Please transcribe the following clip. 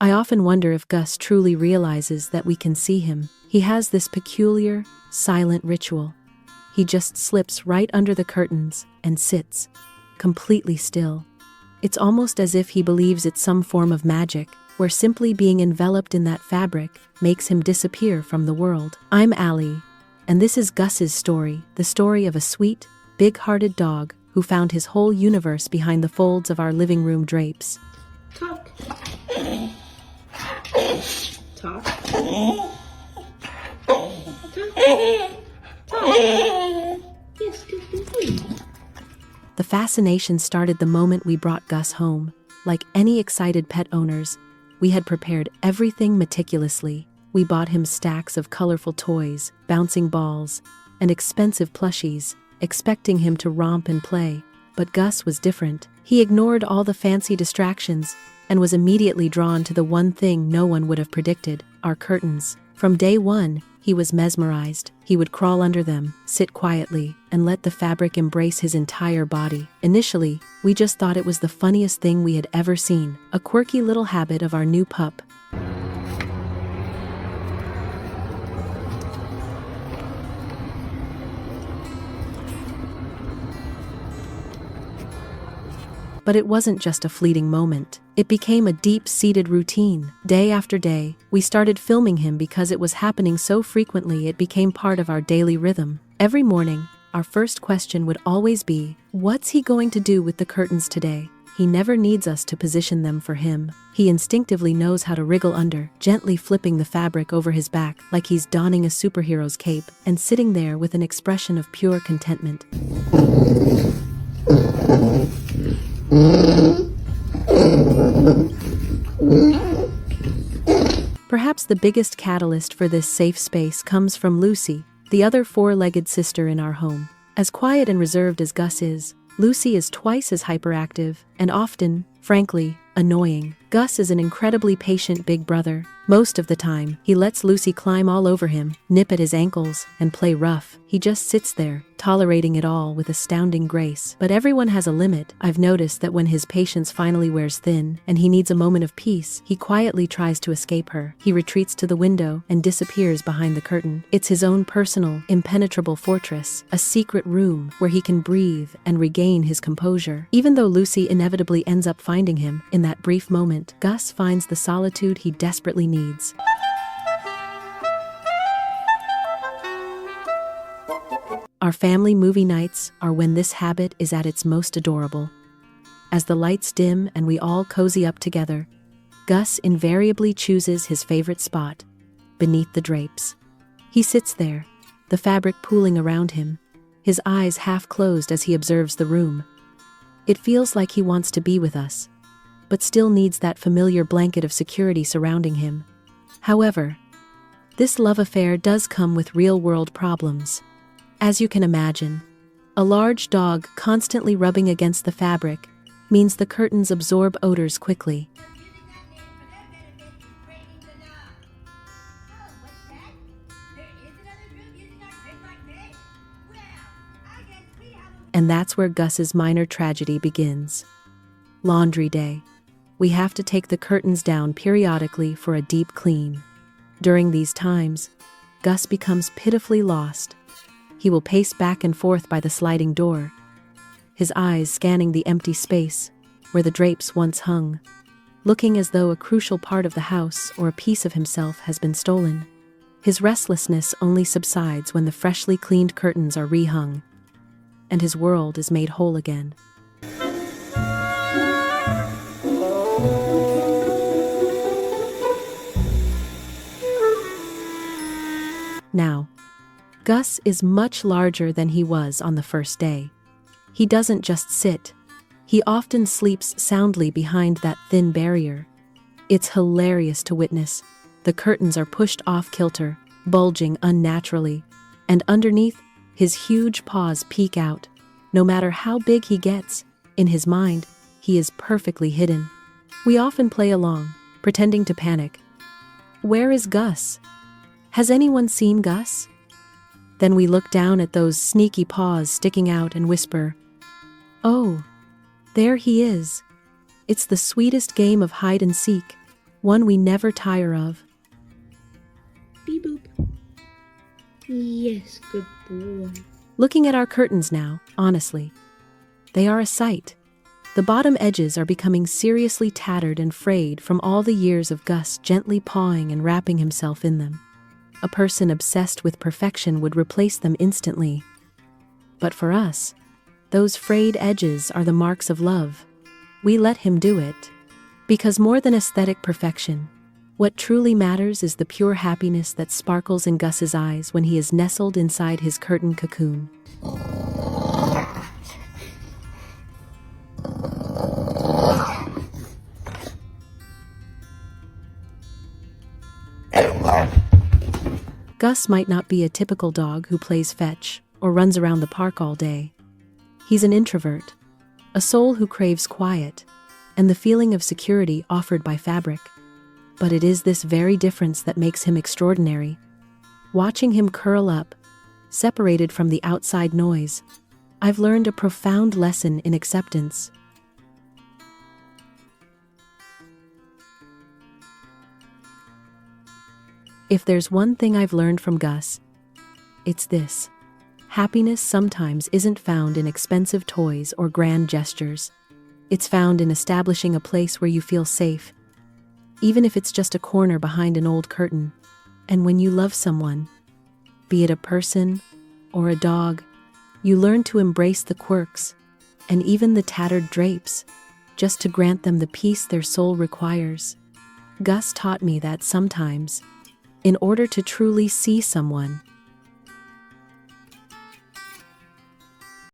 I often wonder if Gus truly realizes that we can see him. He has this peculiar, silent ritual. He just slips right under the curtains and sits, completely still. It's almost as if he believes it's some form of magic, where simply being enveloped in that fabric makes him disappear from the world. I'm Allie, and this is Gus's story, the story of a sweet, big-hearted dog who found his whole universe behind the folds of our living room drapes. Talk. Talk. Talk. Yes, good. The fascination started the moment we brought Gus home. Like any excited pet owners, we had prepared everything meticulously. We bought him stacks of colorful toys, bouncing balls, and expensive plushies, expecting him to romp and play. But Gus was different. He ignored all the fancy distractions and was immediately drawn to the one thing no one would have predicted: our curtains. From day one, he was mesmerized. He would crawl under them, sit quietly, and let the fabric embrace his entire body. Initially, we just thought it was the funniest thing we had ever seen, a quirky little habit of our new pup. But it wasn't just a fleeting moment. It became a deep-seated routine. Day after day, we started filming him because it was happening so frequently it became part of our daily rhythm. Every morning, our first question would always be, what's he going to do with the curtains today? He never needs us to position them for him. He instinctively knows how to wriggle under, gently flipping the fabric over his back like he's donning a superhero's cape and sitting there with an expression of pure contentment. Perhaps the biggest catalyst for this safe space comes from Lucy, the other four-legged sister in our home. As quiet and reserved as Gus is, Lucy is twice as hyperactive and often, frankly, annoying. Gus is an incredibly patient big brother. Most of the time, he lets Lucy climb all over him, nip at his ankles, and play rough. He just sits there, tolerating it all with astounding grace. But everyone has a limit. I've noticed that when his patience finally wears thin and he needs a moment of peace, he quietly tries to escape her. He retreats to the window and disappears behind the curtain. It's his own personal, impenetrable fortress, a secret room where he can breathe and regain his composure. Even though Lucy inevitably ends up finding him, in that brief moment, Gus finds the solitude he desperately needs. Our family movie nights are when this habit is at its most adorable. As the lights dim and we all cozy up together, Gus invariably chooses his favorite spot, beneath the drapes. He sits there, the fabric pooling around him, his eyes half closed as he observes the room. It feels like he wants to be with us, but still needs that familiar blanket of security surrounding him. However, this love affair does come with real-world problems. As you can imagine, a large dog constantly rubbing against the fabric means the curtains absorb odors quickly. And that's where Gus's minor tragedy begins. Laundry day. We have to take the curtains down periodically for a deep clean. During these times, Gus becomes pitifully lost. He will pace back and forth by the sliding door, his eyes scanning the empty space where the drapes once hung, looking as though a crucial part of the house or a piece of himself has been stolen. His restlessness only subsides when the freshly cleaned curtains are rehung, and his world is made whole again. Now, Gus is much larger than he was on the first day. He doesn't just sit. He often sleeps soundly behind that thin barrier. It's hilarious to witness. The curtains are pushed off kilter, bulging unnaturally, and underneath, his huge paws peek out. No matter how big he gets, in his mind, he is perfectly hidden. We often play along, pretending to panic. Where is Gus? Has anyone seen Gus? Then we look down at those sneaky paws sticking out and whisper, "Oh, there he is." It's the sweetest game of hide and seek. one we never tire of. Beep boop. Yes, good boy. Looking at our curtains now, honestly, they are a sight. The bottom edges are becoming seriously tattered and frayed from all the years of Gus gently pawing and wrapping himself in them. A person obsessed with perfection would replace them instantly. But for us, those frayed edges are the marks of love. We let him do it. Because more than aesthetic perfection, what truly matters is the pure happiness that sparkles in Gus's eyes when he is nestled inside his curtain cocoon. Gus might not be a typical dog who plays fetch or runs around the park all day. He's an introvert, a soul who craves quiet and the feeling of security offered by fabric. But it is this very difference that makes him extraordinary. Watching him curl up, separated from the outside noise, I've learned a profound lesson in acceptance. If there's one thing I've learned from Gus, it's this. Happiness sometimes isn't found in expensive toys or grand gestures. It's found in establishing a place where you feel safe, even if it's just a corner behind an old curtain. And when you love someone, be it a person or a dog, you learn to embrace the quirks and even the tattered drapes, just to grant them the peace their soul requires. Gus taught me that sometimes, in order to truly see someone,